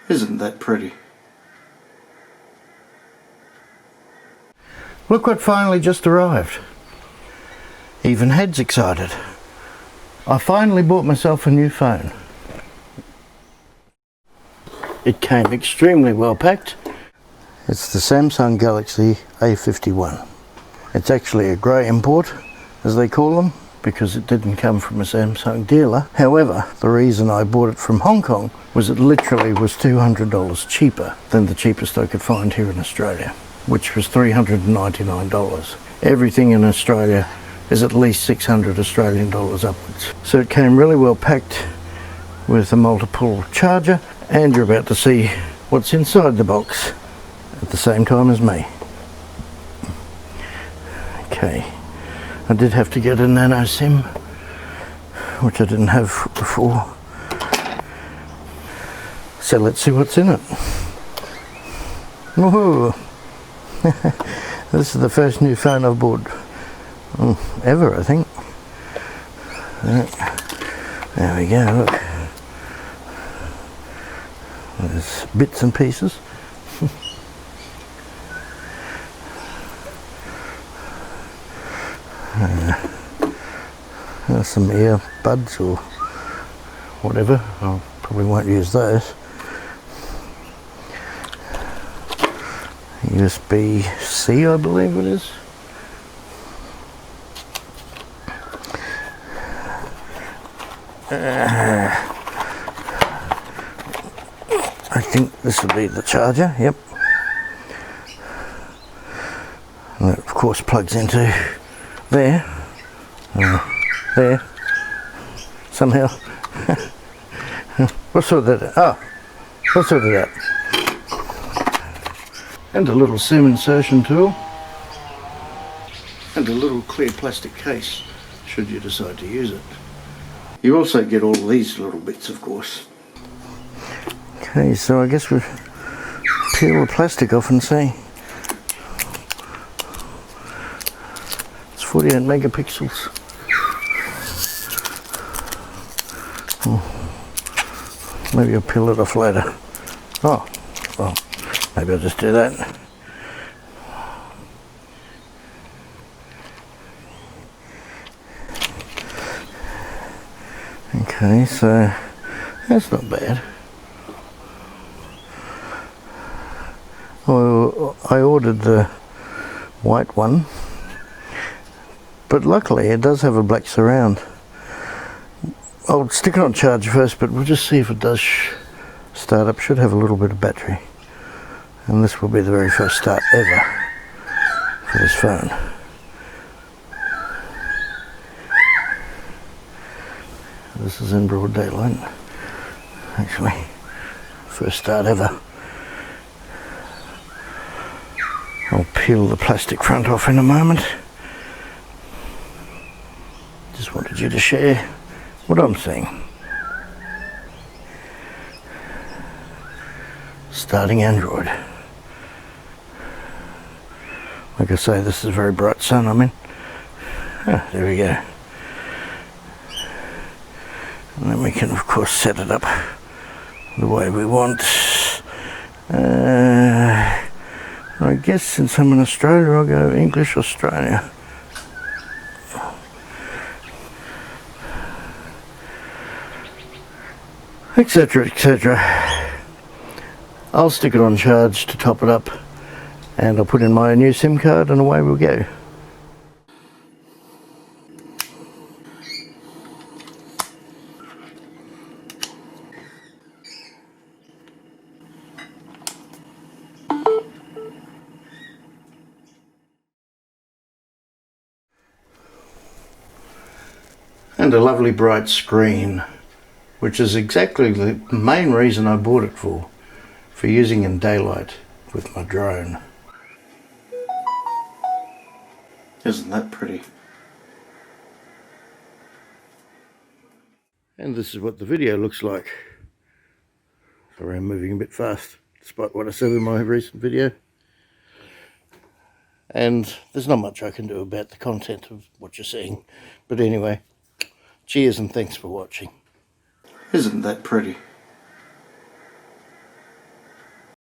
Isn't that pretty? Look what finally just arrived. Even Head's excited. I finally bought myself a new phone. It came extremely well packed. It's the Samsung Galaxy A51. It's actually a grey import, as they call them, because it didn't come from a Samsung dealer. However, the reason I bought it from Hong Kong was it literally was $200 cheaper than the cheapest I could find here in Australia, which was $399. Everything in Australia is at least 600 Australian dollars upwards. So it came really well packed with a multiple charger, and you're about to see what's inside the box at the same time as me. Okay, I did have to get a nano SIM, which I didn't have before. So let's see what's in it. Woohoo! This is the first new phone I've bought ever, I think. There we go, look. There's bits and pieces. There's some earbuds or whatever. I probably won't use those. USB-C, I believe it is. I think this will be the charger, yep. And that of course plugs into there, there, somehow. What sort of that? Oh, what sort of that? And a little SIM insertion tool. And a little clear plastic case, should you decide to use it. You also get all these little bits, of course. Okay, so I guess we'll peel the plastic off and see. It's 48 megapixels. Maybe I'll peel it off later. Oh, well, maybe I'll just do that. Okay, so that's not bad. Well, I ordered the white one, but luckily it does have a black surround. I'll stick it on charge first, but we'll just see if it does start up. Should have a little bit of battery, and this will be the very first start ever for this phone. This is in broad daylight, actually. First start ever. I'll peel the plastic front off in a moment. Just wanted you to share what I'm seeing. Starting Android. Like I say, this is a very bright sun I'm in. Ah, there we go. And then we can of course set it up the way we want. I guess since I'm in Australia, I'll go English Australia. Etc, etc. I'll stick it on charge to top it up, and I'll put in my new SIM card and away we'll go. And a lovely bright screen, which is exactly the main reason I bought it for using in daylight with my drone. Isn't that pretty? And this is what the video looks like. Sorry, I'm moving a bit fast, despite what I said in my recent video. And there's not much I can do about the content of what you're seeing. But anyway, cheers and thanks for watching. Isn't that pretty?